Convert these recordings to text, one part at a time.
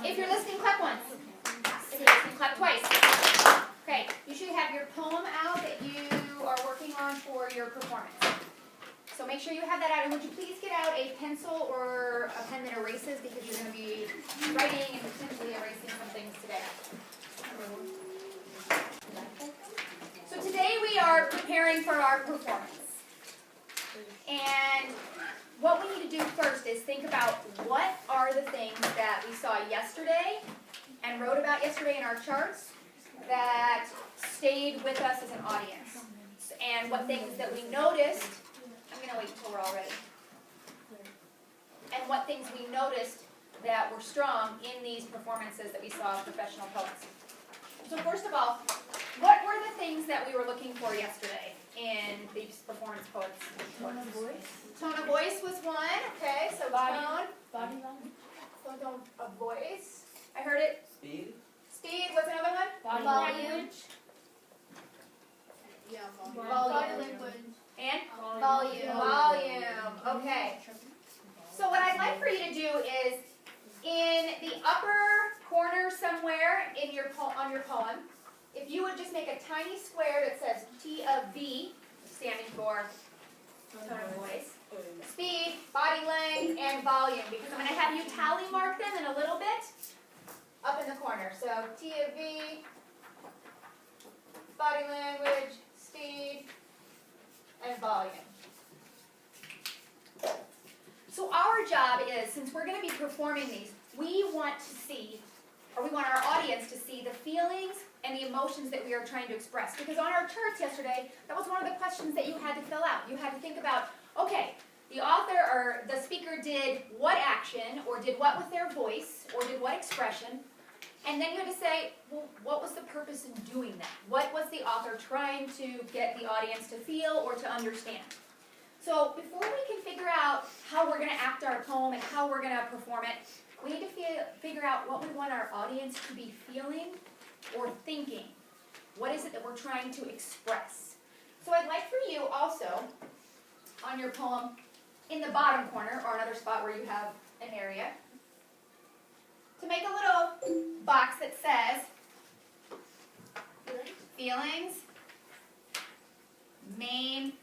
If you're listening, clap once. If you're listening, clap twice. Okay, you should have your poem out that you are working on for your performance. So make sure you have that out, and would you please get out a pencil or a pen that erases, because you're going to be writing and potentially erasing some things today. So today we are preparing for our performance. And what we need to do first is think about what are the things that we saw yesterday and wrote about yesterday in our charts that stayed with us as an audience. And what things that we noticed, I'm going to wait until we're all ready. And what things we noticed that were strong in these performances that we saw of professional poets. So first of all, what were the things that we were looking for yesterday in these performance poets? Tone of voice. Tone of voice was one. Okay, so tone. Body language. So tone of voice. I heard it. Speed. Speed. What's another one? Body language. Yeah, Volume. Body language. And Volume. volume. Okay. So what I'd like for you to do is, in the upper corner somewhere in your on your poem, if you would just make a tiny square that says T of V, standing for tone of voice, speed, body length, and volume, because I'm going to have you tally mark them in a little bit up in the corner. So T of V, body language, speed, and volume. So our job is, since we're going to be performing these, we want to see, or we want our audience to see the feelings and the emotions that we are trying to express. Because on our charts yesterday, that was one of the questions that you had to fill out. You had to think about, okay, the author or the speaker did what action, or did what with their voice, or did what expression, and then you had to say, well, what was the purpose in doing that? What was the author trying to get the audience to feel or to understand? So before we can figure out how we're going to act our poem and how we're going to perform it, we need to figure out what we want our audience to be feeling or thinking. What is it that we're trying to express? So I'd like for you also, on your poem, in the bottom corner, or another spot where you have an area, to make a little box that says feelings, main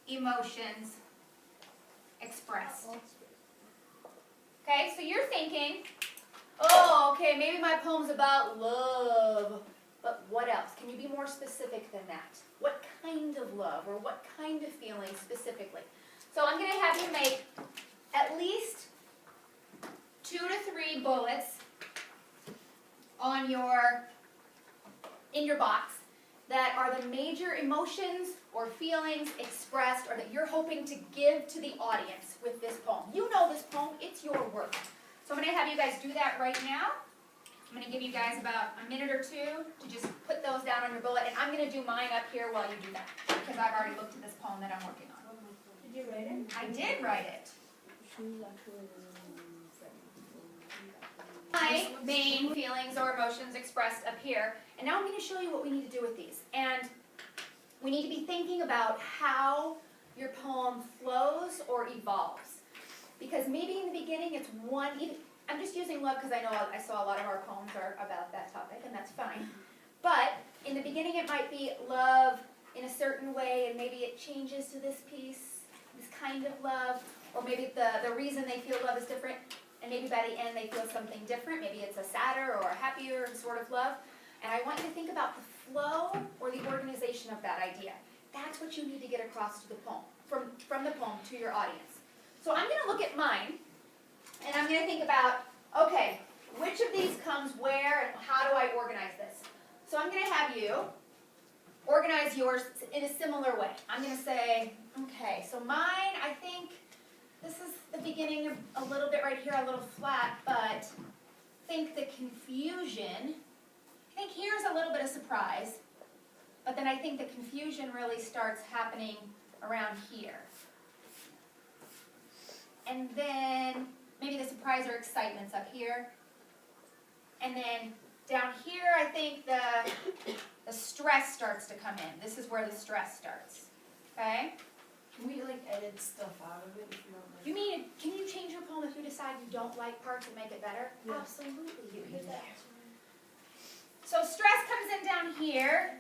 emotions expressed. Okay, so you're thinking, oh, okay, maybe my poem's about love, but what else? Can you be more specific than that? What kind of love, or what kind of feeling specifically? So I'm going to have you make at least 2 to 3 bullets on in your box that are the major emotions or feelings expressed, or that you're hoping to give to the audience with this poem. You know this poem, it's your work. So I'm going to have you guys do that right now. I'm going to give you guys about a minute or two to just put those down on your bullet, and I'm going to do mine up here while you do that, because I've already looked at this poem that I'm working on. Did you write it? I did write it. My main feelings or emotions expressed up here, and now I'm going to show you what we need to do with these. And we need to be thinking about how your poem flows or evolves. Because maybe in the beginning it's I'm just using love because I saw a lot of our poems are about that topic, and that's fine. But in the beginning it might be love in a certain way, and maybe it changes to this piece, this kind of love, or maybe the reason they feel love is different, and maybe by the end they feel something different. Maybe it's a sadder or a happier sort of love. And I want you to think about the flow or the organization of that idea. That's what you need to get across to the poem, from the poem to your audience. So I'm going to look at mine, and I'm going to think about, okay, which of these comes where, and how do I organize this? So I'm going to have you organize yours in a similar way. I'm going to say, okay, so mine, I think this is the beginning a little bit right here, a little flat, but think the confusion. I think here's a little bit of surprise, but then I think the confusion really starts happening around here. And then maybe the surprise or excitement's up here. And then down here, I think the stress starts to come in. This is where the stress starts, okay? Can we like edit stuff out of it if you don't like? You mean, can you change your poem if you decide you don't like parts and make it better? Yeah. Absolutely, you can do that. So stress comes in down here,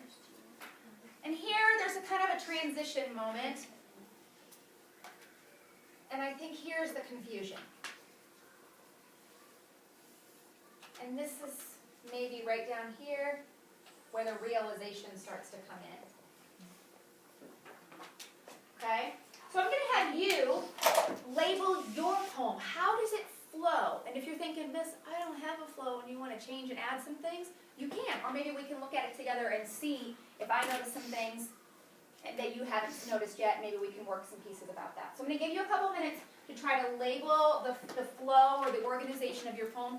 and here there's a kind of a transition moment. And I think here's the confusion. And this is maybe right down here where the realization starts to come in. Okay? So I'm going to have you label your poem. How does it flow? And if you're thinking, Miss, I don't have a flow, and you want to change and add some things, you can. Or maybe we can look at it together and see if I notice some things that you haven't noticed yet. Maybe we can work some pieces about that. So I'm going to give you a couple minutes to try to label the flow or the organization of your poem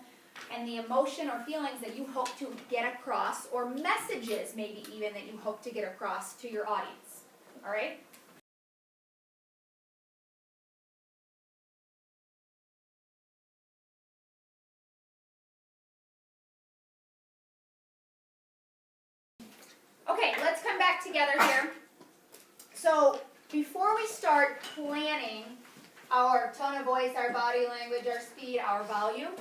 and the emotion or feelings that you hope to get across, or messages maybe even that you hope to get across to your audience. All right? Okay, let's come back together here. So before we start planning our tone of voice, our body language, our speed, our volume,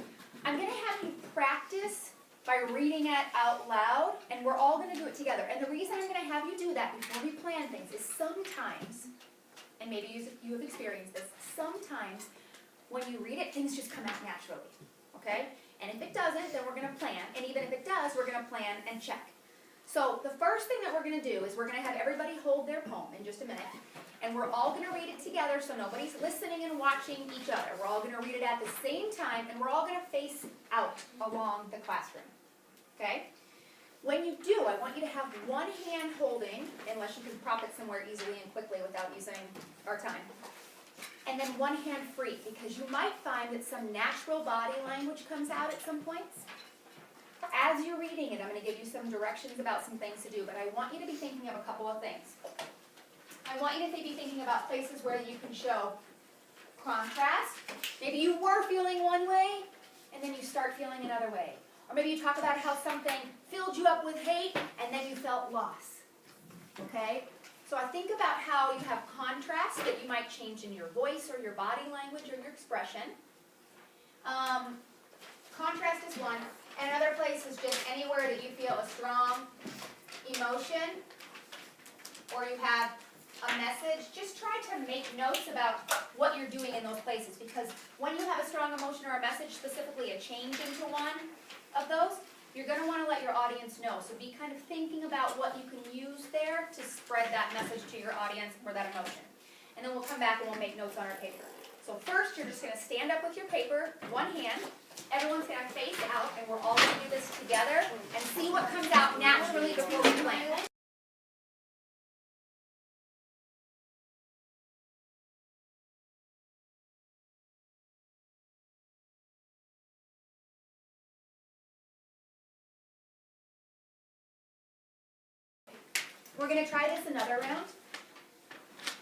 I'm going to have you practice by reading it out loud, and we're all going to do it together. And the reason I'm going to have you do that before we plan things is sometimes, and maybe you have experienced this, sometimes when you read it, things just come out naturally, okay? And if it doesn't, then we're going to plan. And even if it does, we're going to plan and check. So the first thing that we're going to do is we're going to have everybody hold their poem in just a minute. And we're all going to read it together so nobody's listening and watching each other. We're all going to read it at the same time, and we're all going to face out along the classroom. Okay? When you do, I want you to have one hand holding, unless you can prop it somewhere easily and quickly without using our time. And then one hand free, because you might find that some natural body language comes out at some points. As you're reading it, I'm going to give you some directions about some things to do, but I want you to be thinking of a couple of things. I want you to be thinking about places where you can show contrast. Maybe you were feeling one way, and then you start feeling another way. Or maybe you talk about how something filled you up with hate, and then you felt loss. Okay? So I think about how you have contrast that you might change in your voice or your body language or your expression. Contrast is one. And another place is just anywhere that you feel a strong emotion or you have a message. Just try to make notes about what you're doing in those places, because when you have a strong emotion or a message, specifically a change into one of those, you're going to want to let your audience know. So be kind of thinking about what you can use there to spread that message to your audience for that emotion. And then we'll come back and we'll make notes on our paper. So first, you're just going to stand up with your paper, one hand. Everyone's going to face out, and we're all going to do this together and see what comes out naturally before we plan. We're going to try this another round,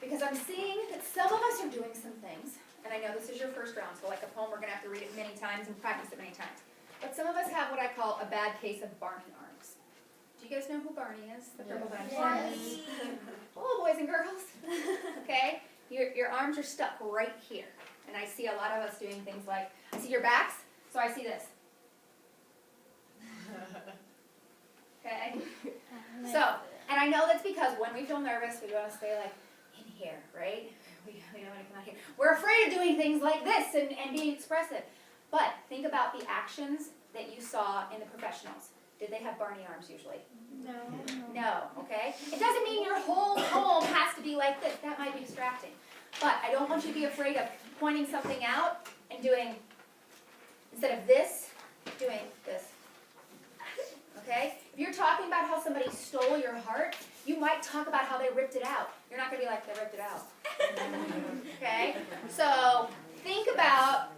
because I'm seeing that some of us are doing some things, and I know this is your first round, so like a poem, we're going to have to read it many times and practice it many times. But some of us have what I call a bad case of Barney arms. Do you guys know who Barney is? The purple dinosaur? Yes. Hello, boys and girls. Okay? Your arms are stuck right here. And I see a lot of us doing things like, I see your backs, so I see this. Okay? So, and I know that's because when we feel nervous, we want to stay like in here, right? We don't want to come out here. We're afraid of doing things like this and being expressive. But think about the actions that you saw in the professionals. Did they have Barney arms usually? No. No, okay? It doesn't mean your whole poem has to be like this. That might be distracting. But I don't want you to be afraid of pointing something out and doing, instead of this, doing this. Okay? If you're talking about how somebody stole your heart, you might talk about how they ripped it out. You're not going to be like, they ripped it out. Okay? So think about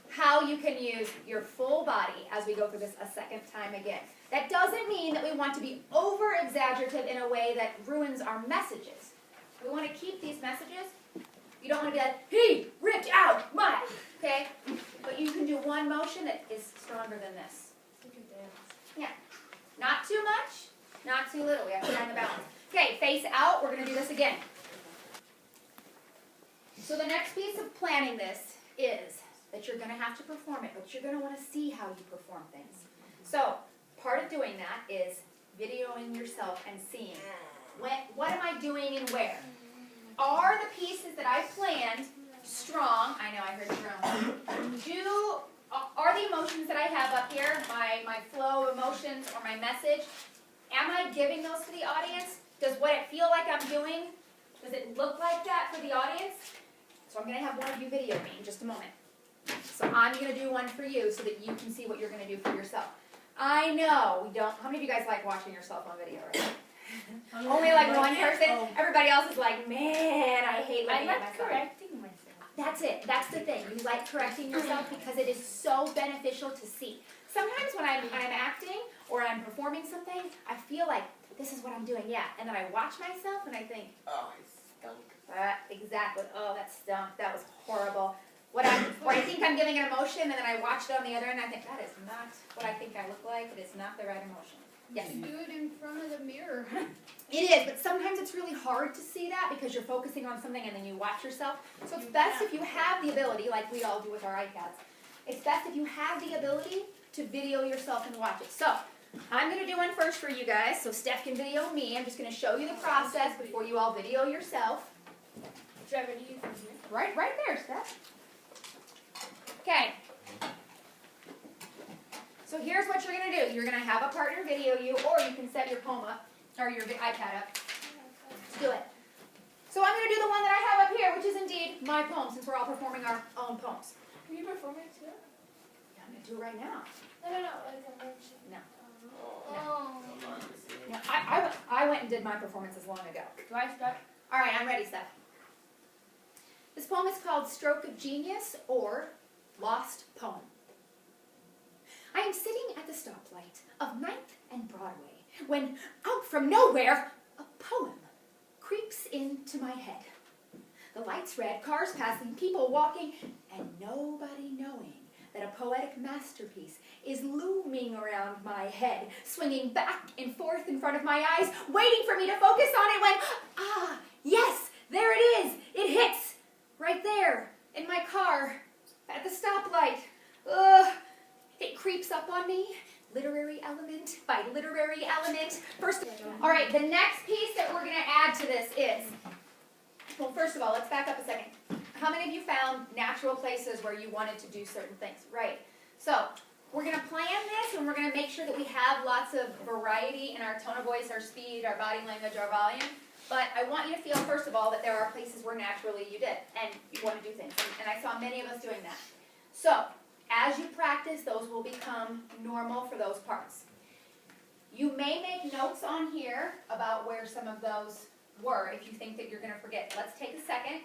how you can use your full body as we go through this a second time again. That doesn't mean that we want to be over-exaggerative in a way that ruins our messages. We want to keep these messages. You don't want to be like, he ripped out my, okay? But you can do one motion that is stronger than this. Yeah. Not too much, not too little. We have to find the balance. Okay, face out. We're going to do this again. So the next piece of planning this is that you're gonna have to perform it, but you're gonna wanna see how you perform things. So part of doing that is videoing yourself and seeing what am I doing and where. Are the pieces that I planned strong? I know I heard you groan. Are the emotions that I have up here, my flow of emotions or my message, am I giving those to the audience? Does what it feel like I'm doing, does it look like that for the audience? So I'm going to have one of you video me in just a moment. So I'm going to do one for you so that you can see what you're going to do for yourself. I know we don't, how many of you guys like watching yourself on video, right? Only like one person? Everybody else is like, man, I hate looking at myself. correcting myself. That's it. That's the thing. You like correcting yourself because it is so beneficial to see. Sometimes when I'm acting or I'm performing something, I feel like this is what I'm doing, yeah. And then I watch myself and I think, oh, I stunk. Exactly. Oh, that stunk. That was horrible. Or I think I'm giving an emotion and then I watch it on the other end and I think, that is not what I think I look like. It is not the right emotion. Yes. You do it in front of the mirror. It is, but sometimes it's really hard to see that because you're focusing on something and then you watch yourself. So it's best if you have the ability, like we all do with our iPads, it's best if you have the ability to video yourself and watch it. So I'm going to do one first for you guys, so Steph can video me. I'm just going to show you the process before you all video yourself. Trevor, do you from here? Right there, Steph. Okay. So here's what you're going to do. You're going to have a partner video you, or you can set your poem up, or your iPad up. Let's do it. So I'm going to do the one that I have up here, which is indeed my poem, since we're all performing our own poems. Will you perform it too? Yeah, I'm going to do it right now. No, like a mention. No. Oh. No, I went and did my performances long ago. Do I start? All right, I'm ready, Steph. This poem is called Stroke of Genius, or Lost Poem. I am sitting at the stoplight of 9th and Broadway when, out from nowhere, a poem creeps into my head. The lights red, cars passing, people walking, and nobody knowing that a poetic masterpiece is looming around my head, swinging back and forth in front of my eyes, waiting for me to focus on it when, yes, there it is. It hits right there in my car at the stoplight. It creeps up on me, literary element by literary element. All right, the next piece that we're going to add to this is, well, first of all, let's back up a second. How many of you found natural places where you wanted to do certain things? Right. So we're going to plan this, and we're going to make sure that we have lots of variety in our tone of voice, our speed, our body language, our volume. But I want you to feel, first of all, that there are places where naturally you did, and you want to do things. And I saw many of us doing that. So as you practice, those will become normal for those parts. You may make notes on here about where some of those were if you think that you're going to forget. Let's take a second,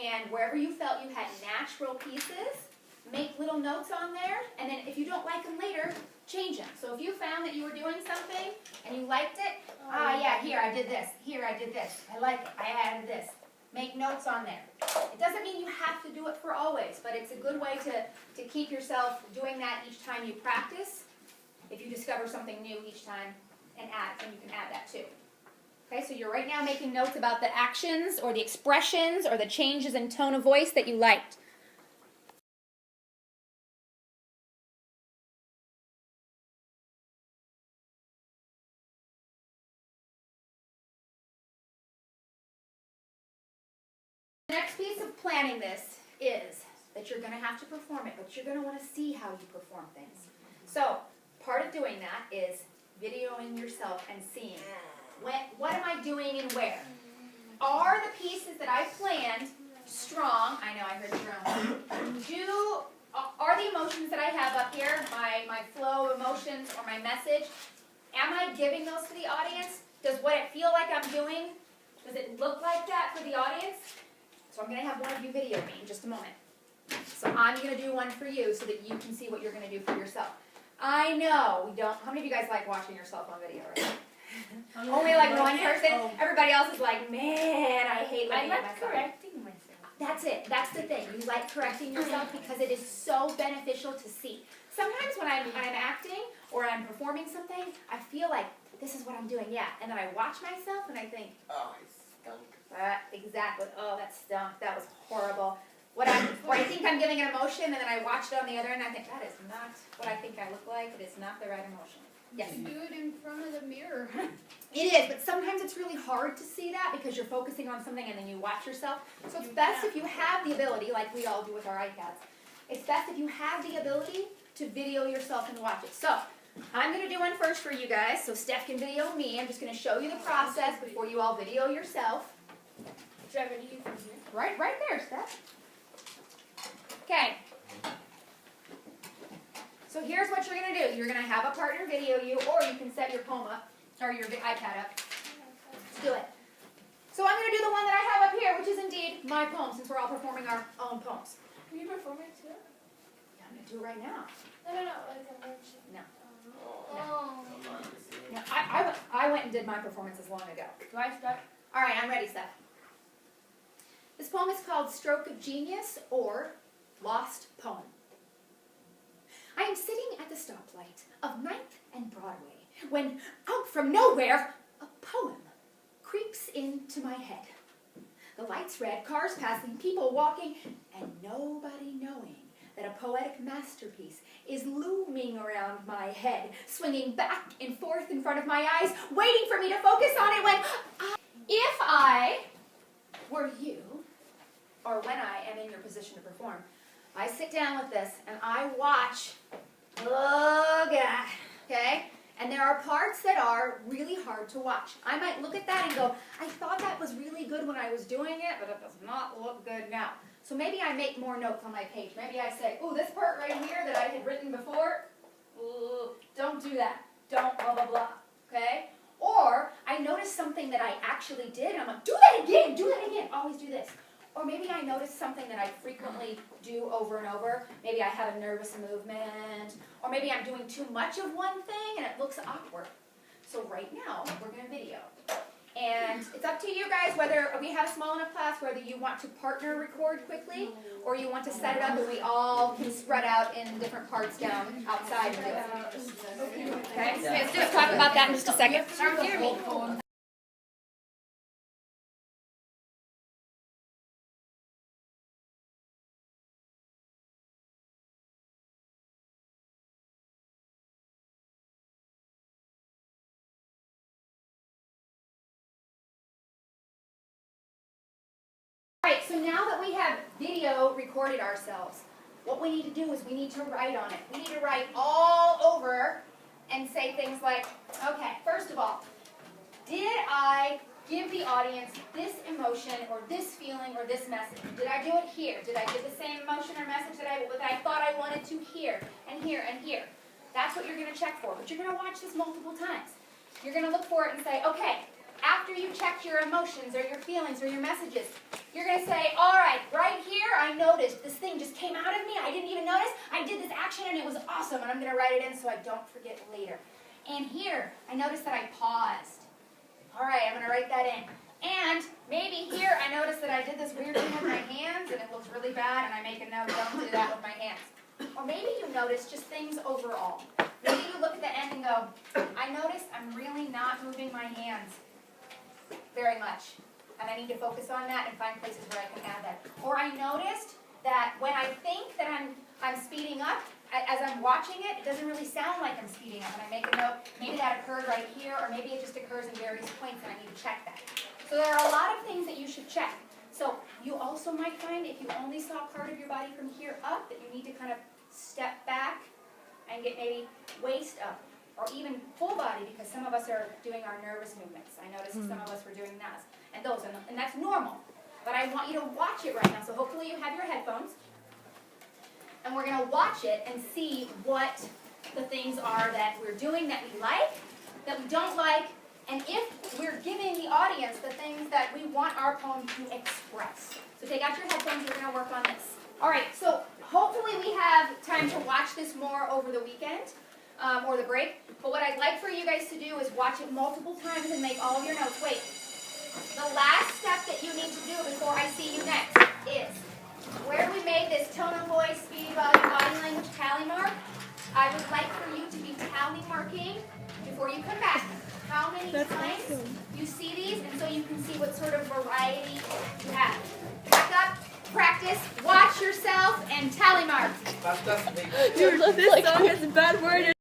and wherever you felt you had natural pieces, make little notes on there, and then if you don't like them later, change them. So if you found that you were doing something and you liked it, yeah, here I did this, here I did this, I like it, I added this. Make notes on there. It doesn't mean you have to do it for always, but it's a good way to keep yourself doing that each time you practice. If you discover something new each time, and you can add that too. Okay, so you're right now making notes about the actions or the expressions or the changes in tone of voice that you liked. The next piece of planning this is that you're going to have to perform it, but you're going to want to see how you perform things. So part of doing that is videoing yourself and seeing what am I doing and where. Are the pieces that I planned strong? I know I heard you groan. Are the emotions that I have up here, my flow of emotions or my message, am I giving those to the audience? Does what it feel like I'm doing, does it look like that for the audience? So I'm going to have one of you video me in just a moment. So I'm going to do one for you so that you can see what you're going to do for yourself. I know we don't, how many of you guys like watching yourself on video, right? Only like one person? Everybody else is like, man, I hate looking at myself. correcting myself. That's it. That's the thing. You like correcting yourself because it is so beneficial to see. Sometimes when I'm acting or I'm performing something, I feel like this is what I'm doing, yeah. And then I watch myself and I think, oh, I Skunk. Exactly. Oh, that stunk. That was horrible. What I think I'm giving an emotion, and then I watched it on the other end, I think that is not what I think I look like. It is not the right emotion. Yes. Do it in front of the mirror. It is, but sometimes it's really hard to see that because you're focusing on something and then you watch yourself. So it's best if you have the ability, like we all do with our iPads, it's best if you have the ability to video yourself and watch it. So I'm going to do one first for you guys, so Steph can video me. I'm just going to show you the process before you all video yourself. Should I video you from here? Right there, Steph. Okay. So here's what you're going to do. You're going to have a partner video you, or you can set your phone up, or your iPad up. Let's do it. So I'm going to do the one that I have up here, which is indeed my poem, since we're all performing our own poems. Are you performing too? Yeah, I'm going to do it right now. No, like a mention. No. Oh. No, I went and did my performances long ago. Do I start? All right, I'm ready, Steph. This poem is called Stroke of Genius, or Lost Poem. I am sitting at the stoplight of 9th and Broadway when, out from nowhere, a poem creeps into my head. The lights red, cars passing, people walking, and nobody knowing that a poetic masterpiece is looming around my head, swinging back and forth in front of my eyes, waiting for me to focus on it when if I were you, or when I am in your position to perform, I sit down with this and I watch, oh God, okay? And there are parts that are really hard to watch. I might look at that and go, I thought that was really good when I was doing it, but it does not look good now. So maybe I make more notes on my page. Maybe I say, ooh, this part right here that I had written before, ooh, don't do that. Don't blah, blah, blah, okay? Or I notice something that I actually did, and I'm like, do that again, always do this. Or maybe I notice something that I frequently do over and over. Maybe I have a nervous movement. Or maybe I'm doing too much of one thing and it looks awkward. So right now, we're going to video. And it's up to you guys whether we have a small enough class, whether you want to partner record quickly, or you want to set it up and we all can spread out in different parts down outside and do it. Okay? So let's just talk about that in just a second. Jeremy. Alright, so now that we have video recorded ourselves, what we need to do is we need to write on it. We need to write all over and say things like, okay, first of all, did I give the audience this emotion or this feeling or this message? Did I do it here? Did I give the same emotion or message that I thought I wanted to hear and here and here? That's what you're going to check for, but you're going to watch this multiple times. You're going to look for it and say, okay, after you checked your emotions or your feelings or your messages, you're going to say, all right here, I noticed this thing just came out of me. I didn't even notice. I did this action and it was awesome, and I'm going to write it in so I don't forget later. And here, I noticed that I paused. All right, I'm going to write that in. And maybe here, I noticed that I did this weird thing with my hands and it looks really bad, and I make a note, don't do that with my hands. Or maybe you notice just things overall. Maybe you look at the end and go, I noticed I'm really not moving my hands very much, and I need to focus on that and find places where I can add that. Or I noticed that when I think that I'm speeding up, as I'm watching it, it doesn't really sound like I'm speeding up, and I make a note, maybe that occurred right here, or maybe it just occurs in various points and I need to check that. So there are a lot of things that you should check. So you also might find if you only saw part of your body from here up, that you need to kind of step back and get maybe waist up, or even full body, because some of us are doing our nervous movements. I noticed some of us were doing that, and that's normal. But I want you to watch it right now, so hopefully you have your headphones, and we're going to watch it and see what the things are that we're doing that we like, that we don't like, and if we're giving the audience the things that we want our poem to express. So take out your headphones, we're going to work on this. All right, so hopefully we have time to watch this more over the weekend. Or the break. But what I'd like for you guys to do is watch it multiple times and make all of your notes. Wait. The last step that you need to do before I see you next is where we made this tone of voice, speedy body, body language tally mark. I would like for you to be tally marking before before you come back, how many times you see these, and so you can see what sort of variety you have. Back up, practice, watch yourself, and tally mark. Dude, this song has a bad word in it.